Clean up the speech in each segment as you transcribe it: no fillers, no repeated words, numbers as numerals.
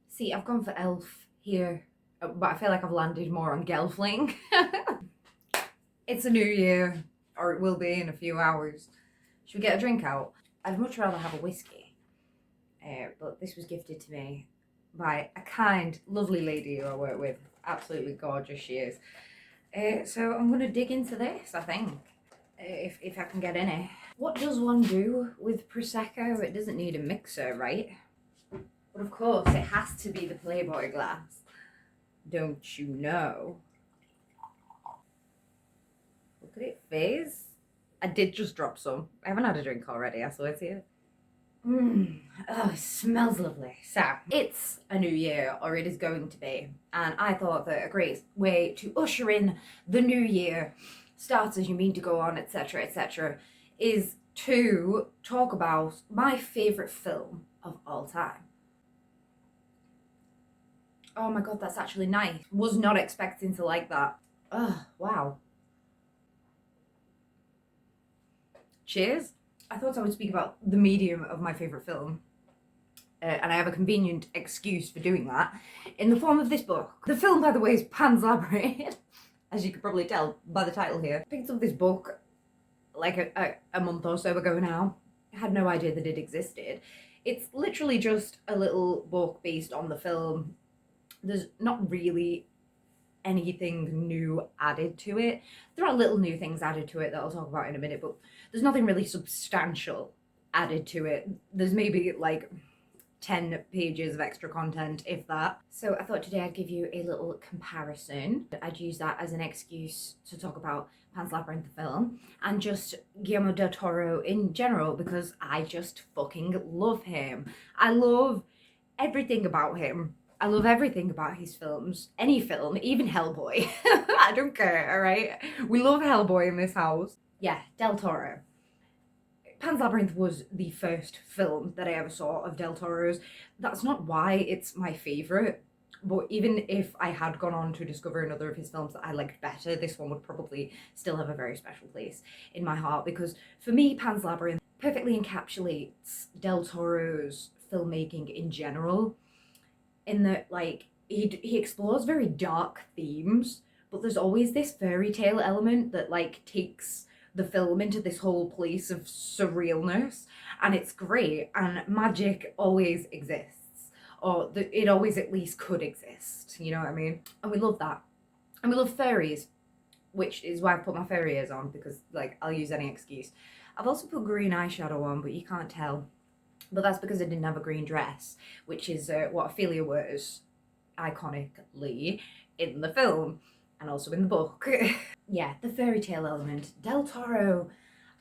See, I've gone for elf here, but I feel like I've landed more on gelfling. It's a new year, or it will be in a few hours. Should we get a drink out? I'd much rather have a whiskey, but this was gifted to me by a kind, lovely lady who I work with. Absolutely gorgeous she is. So I'm going to dig into this, I think, if I can get any. What does one do with Prosecco? It doesn't need a mixer, right? But of course, it has to be the Playboy glass. Don't you know? Look at it fizz. I did just drop some. I haven't had a drink already, I swear to you. Oh, it smells lovely. So, it's a new year, or it is going to be, and I thought that a great way to usher in the new year, start as you mean to go on, etc., etc., is to talk about my favourite film of all time. Oh my god, that's actually nice. Was not expecting to like that. Oh, wow. Cheers. I thought I would speak about the medium of my favourite film. And I have a convenient excuse for doing that in the form of this book. The film, by the way, is Pan's Labyrinth, as you could probably tell by the title here. I picked up this book like a month or so ago now. I had no idea that it existed. It's literally just a little book based on the film. There's not really anything new added to it. There are little new things added to it that I'll talk about in a minute, but there's nothing really substantial added to it. There's maybe like 10 pages of extra content, if that. So I thought today I'd give you a little comparison. I'd use that as an excuse to talk about Pan's Labyrinth the film and just Guillermo del Toro in general, because I just fucking love him. I love everything about him. I love everything about his films. Any film, even Hellboy. I don't care, alright? We love Hellboy in this house. Yeah, Del Toro. Pan's Labyrinth was the first film that I ever saw of Del Toro's. That's not why it's my favourite, but even if I had gone on to discover another of his films that I liked better, this one would probably still have a very special place in my heart, because for me, Pan's Labyrinth perfectly encapsulates Del Toro's filmmaking in general, in that, like, he explores very dark themes, but there's always this fairy tale element that, like, takes the film into this whole place of surrealness, and it's great. And magic always exists, or it always at least could exist, you know what I mean? And we love that. And we love fairies, which is why I've put my fairy ears on, because, like, I'll use any excuse. I've also put green eyeshadow on, but you can't tell. But that's because I didn't have a green dress, which is what Ophelia wears iconically in the film and also in the book. Yeah, the fairy tale element. Del Toro,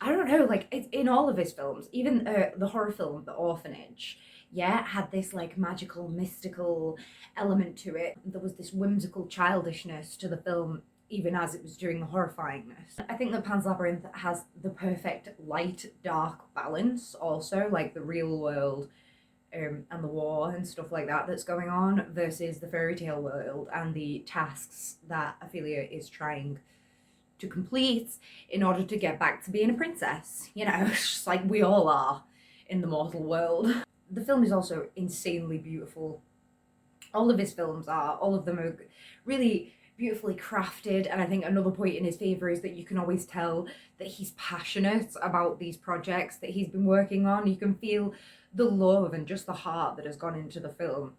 I don't know, like, it's in all of his films, even the horror film, The Orphanage, yeah, had this, like, magical, mystical element to it. There was this whimsical childishness to the film, even as it was doing the horrifyingness. I think that Pan's Labyrinth has the perfect light-dark balance also, like the real world and the war and stuff like that that's going on versus the fairy tale world and the tasks that Ophelia is trying to complete in order to get back to being a princess. You know, just like we all are in the mortal world. The film is also insanely beautiful. All of his films are. All of them are really beautifully crafted, and I think another point in his favour is that you can always tell that he's passionate about these projects that he's been working on. You can feel the love and just the heart that has gone into the film.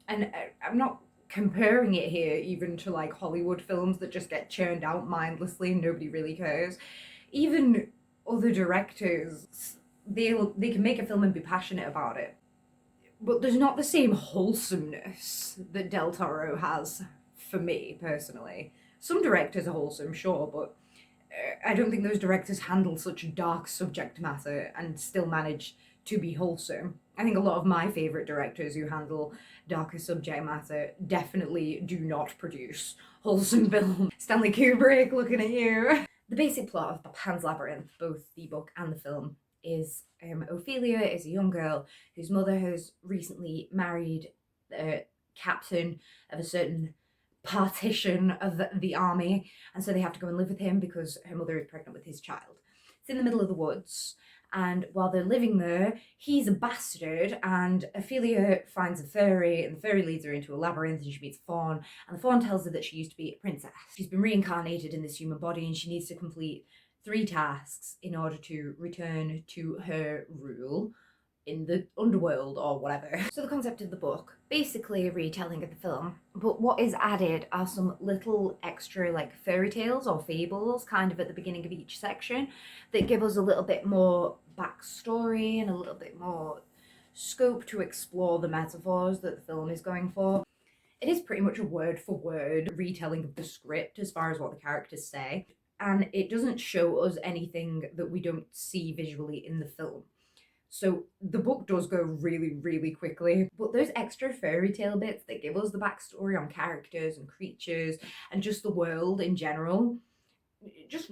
And I'm not comparing it here even to, like, Hollywood films that just get churned out mindlessly and nobody really cares. Even other directors, they can make a film and be passionate about it, but there's not the same wholesomeness that Del Toro has, for me personally. Some directors are wholesome, sure, but I don't think those directors handle such dark subject matter and still manage to be wholesome. I think a lot of my favourite directors who handle darker subject matter definitely do not produce wholesome films. Stanley Kubrick, looking at you. The basic plot of Pan's Labyrinth, both the book and the film, is Ophelia is a young girl whose mother has recently married the captain of a certain partition of the army, and so they have to go and live with him because her mother is pregnant with his child. It's in the middle of the woods, And while they're living there, he's a bastard, and Ophelia finds a fairy, and the fairy leads her into a labyrinth, and she meets a faun, and the faun tells her that she used to be a princess. She's been reincarnated in this human body, and she needs to complete 3 tasks in order to return to her rule in the underworld or whatever. So the concept of the book, basically a retelling of the film, but what is added are some little extra like fairy tales or fables kind of at the beginning of each section that give us a little bit more backstory and a little bit more scope to explore the metaphors that the film is going for. It is pretty much a word for word retelling of the script as far as what the characters say, and it doesn't show us anything that we don't see visually in the film. So the book does go really, really quickly, but those extra fairy tale bits that give us the backstory on characters and creatures and just the world in general, it just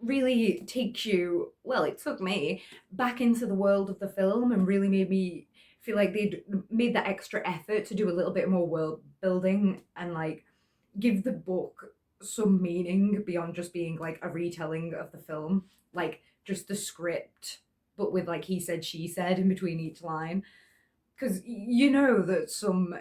really takes you, well, it took me back into the world of the film and really made me feel like they'd made that extra effort to do a little bit more world building and like give the book some meaning beyond just being like a retelling of the film, like just the script but with like he said, she said in between each line. Because you know that some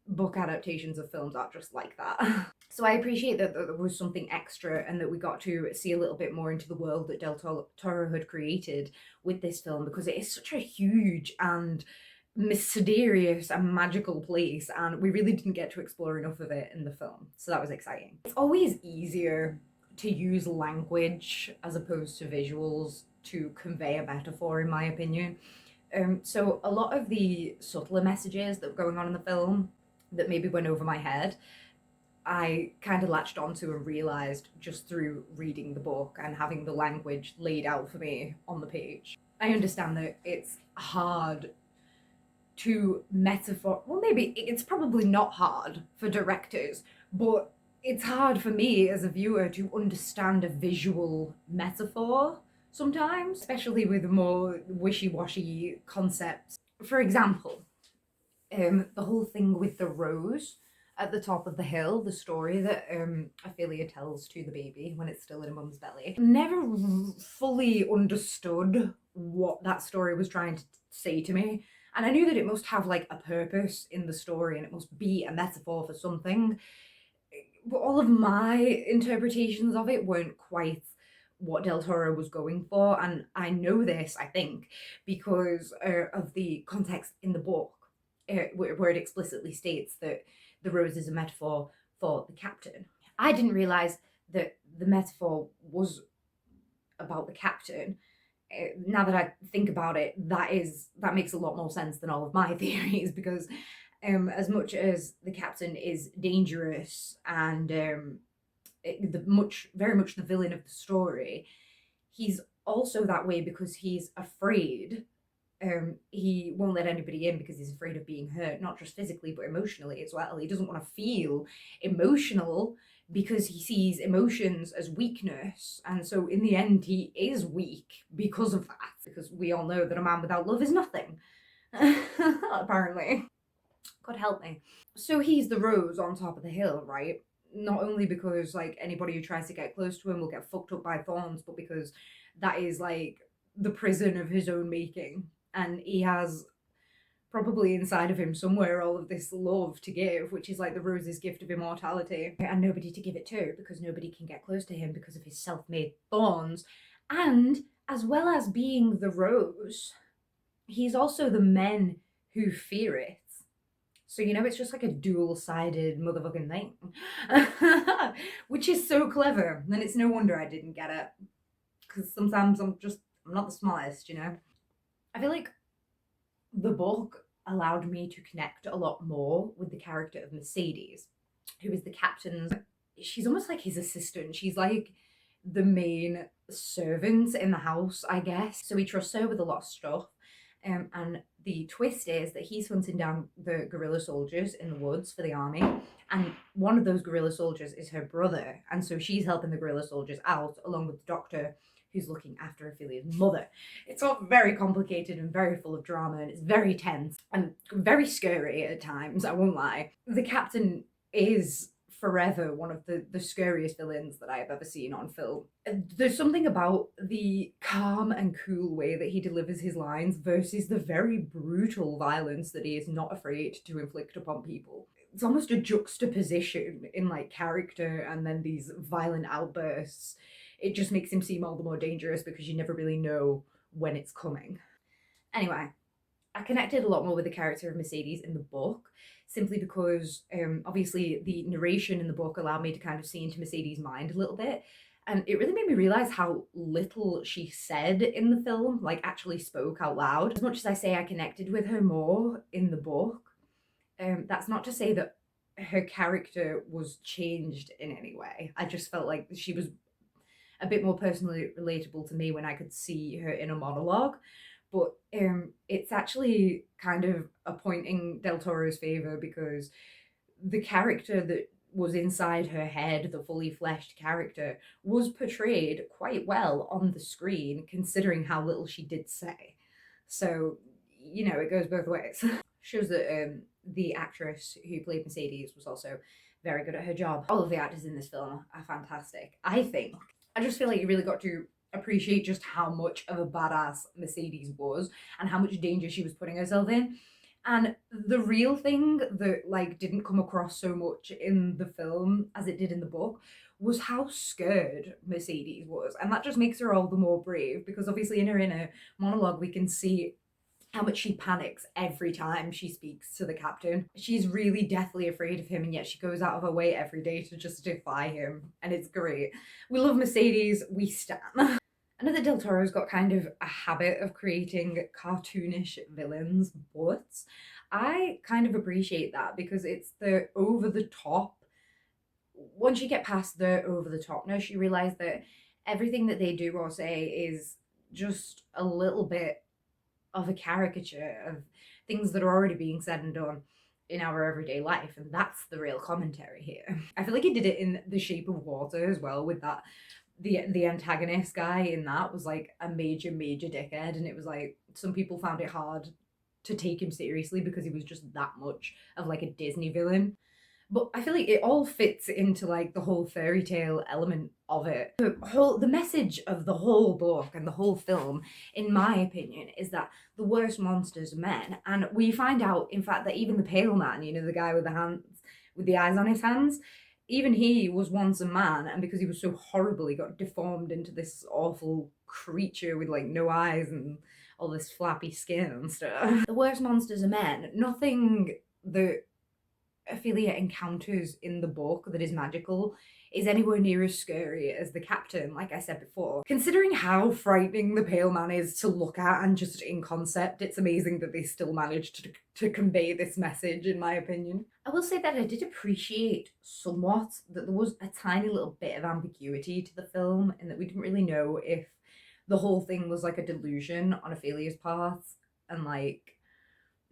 book adaptations of films are just like that. So I appreciate that there was something extra and that we got to see a little bit more into the world that Del Toro had created with this film, because it is such a huge and mysterious and magical place, and we really didn't get to explore enough of it in the film. So that was exciting. It's always easier to use language as opposed to visuals to convey a metaphor, in my opinion. So a lot of the subtler messages that were going on in the film that maybe went over my head, I kind of latched onto and realised just through reading the book and having the language laid out for me on the page. I understand that it's hard to metaphor, well, maybe it's probably not hard for directors, but it's hard for me as a viewer to understand a visual metaphor sometimes, especially with more wishy-washy concepts. For example, the whole thing with the rose at the top of the hill, the story that Ophelia tells to the baby when it's still in a mum's belly. Never fully understood what that story was trying to say to me. And I knew that it must have like a purpose in the story and it must be a metaphor for something. But all of my interpretations of it weren't quite what Del Toro was going for. And I know this, I think, because of the context in the book, where it explicitly states that the rose is a metaphor for the captain. I didn't realise that the metaphor was about the captain. Now that I think about it, that makes a lot more sense than all of my theories, because as much as the captain is dangerous and very much the villain of the story, he's also that way because he's afraid. He won't let anybody in because he's afraid of being hurt, not just physically but emotionally as well. He doesn't want to feel emotional because he sees emotions as weakness, and so in the end he is weak because of that, because we all know that a man without love is nothing. Apparently. God help me. So he's the rose on top of the hill, right? Not only because like anybody who tries to get close to him will get fucked up by thorns, but because that is like the prison of his own making. And he has probably inside of him somewhere all of this love to give, which is like the rose's gift of immortality, and nobody to give it to because nobody can get close to him because of his self-made thorns. And as well as being the rose, he's also the men who fear it. So, you know, it's just like a dual-sided motherfucking thing. Which is so clever. And it's no wonder I didn't get it. Because sometimes I'm not the smartest, you know? I feel like the book allowed me to connect a lot more with the character of Mercedes, who is the captain's. She's almost like his assistant. She's like the main servant in the house, I guess. So he trusts her with a lot of stuff. And the twist is that he's hunting down the guerrilla soldiers in the woods for the army, and one of those guerrilla soldiers is her brother, and so she's helping the guerrilla soldiers out along with the doctor who's looking after Ophelia's mother. It's all very complicated and very full of drama, and it's very tense and very scary at times, I won't lie. The captain is forever one of the scariest villains that I have ever seen on film. There's something about the calm and cool way that he delivers his lines versus the very brutal violence that he is not afraid to inflict upon people. It's almost a juxtaposition in like character and then these violent outbursts. It just makes him seem all the more dangerous because you never really know when it's coming. Anyway, I connected a lot more with the character of Mercedes in the book simply because obviously the narration in the book allowed me to kind of see into Mercedes' mind a little bit. And it really made me realize how little she said in the film, like actually spoke out loud. As much as I say I connected with her more in the book, that's not to say that her character was changed in any way. I just felt like she was a bit more personally relatable to me when I could see her in a monologue. But it's actually kind of a point in Del Toro's favor because the character that was inside her head, the fully fleshed character, was portrayed quite well on the screen, considering how little she did say. So, you know, it goes both ways. Shows that the actress who played Mercedes was also very good at her job. All of the actors in this film are fantastic, I think. I just feel like you really got to appreciate just how much of a badass Mercedes was and how much danger she was putting herself in. And the real thing that like didn't come across so much in the film as it did in the book was how scared Mercedes was. And that just makes her all the more brave because obviously in her inner monologue we can see how much she panics every time she speaks to the captain. She's really deathly afraid of him, and yet she goes out of her way every day to just defy him, and it's great. We love Mercedes, we stan. I know that Del Toro's got kind of a habit of creating cartoonish villains, but I kind of appreciate that because it's the over the top. Once you get past the over the topness, you realize that everything that they do or say is just a little bit of a caricature of things that are already being said and done in our everyday life, and that's the real commentary here. I feel like he did it in The Shape of Water as well, with that the antagonist guy in that was like a major dickhead, and it was like some people found it hard to take him seriously because he was just that much of like a Disney villain. But I feel like it all fits into like the whole fairy tale element of it. The message of the whole book and the whole film, in my opinion, is that the worst monsters are men. And we find out, in fact, that even the pale man, you know, the guy with the hands, with the eyes on his hands, even he was once a man, and because he was so horrible, he got deformed into this awful creature with like no eyes and all this flappy skin and stuff. The worst monsters are men. Nothing that Ophelia encounters in the book that is magical is anywhere near as scary as the captain, like I said before. Considering how frightening the pale man is to look at and just in concept, it's amazing that they still managed to convey this message, in my opinion. I will say that I did appreciate somewhat that there was a tiny little bit of ambiguity to the film and that we didn't really know if the whole thing was like a delusion on Ophelia's part and like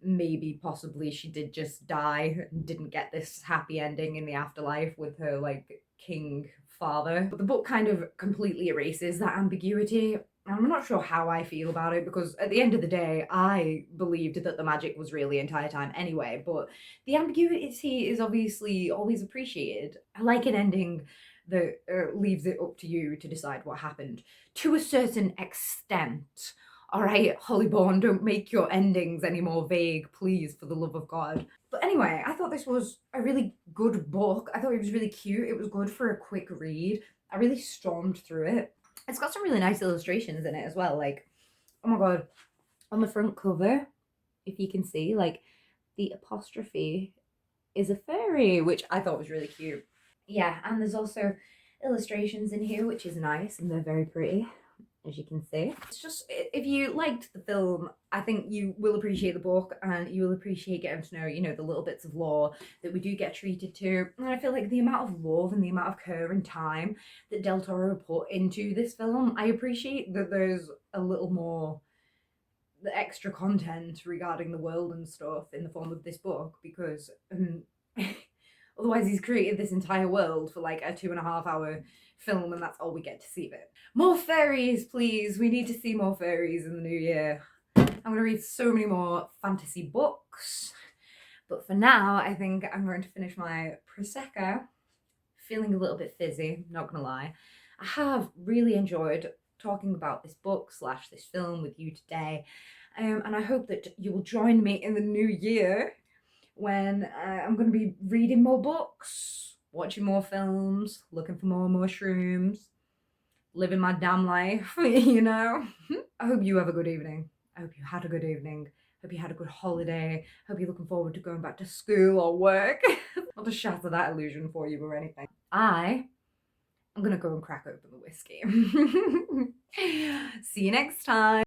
maybe possibly she did just die and didn't get this happy ending in the afterlife with her like king father. But the book kind of completely erases that ambiguity. I'm not sure how I feel about it because at the end of the day I believed that the magic was real the entire time anyway, but the ambiguity is obviously always appreciated. I like an ending that leaves it up to you to decide what happened to a certain extent. All right, Hollyborn, don't make your endings any more vague, please, for the love of God. But anyway, I thought this was a really good book. I thought it was really cute. It was good for a quick read. I really stormed through it. It's got some really nice illustrations in it as well. Like, oh my God, on the front cover, if you can see, like, the apostrophe is a fairy, which I thought was really cute. Yeah, and there's also illustrations in here, which is nice, and they're very pretty, as you can see. It's just, if you liked the film, I think you will appreciate the book and you will appreciate getting to know, you know, the little bits of lore that we do get treated to. And I feel like the amount of love and the amount of care and time that Del Toro put into this film, I appreciate that there's a little more the extra content regarding the world and stuff in the form of this book because otherwise he's created this entire world for like a 2.5 hour film and that's all we get to see of it. More fairies, please. We need to see more fairies in the new year. I'm going to read so many more fantasy books. But for now, I think I'm going to finish my Prosecco feeling a little bit fizzy, not gonna lie. I have really enjoyed talking about this book slash this film with you today. And I hope that you will join me in the new year when I'm going to be reading more books, watching more films, looking for more mushrooms, living my damn life, you know? I hope you have a good evening. I hope you had a good evening. Hope you had a good holiday. Hope you're looking forward to going back to school or work. Not to shatter that illusion for you or anything. I'm gonna go and crack open the whiskey. See you next time.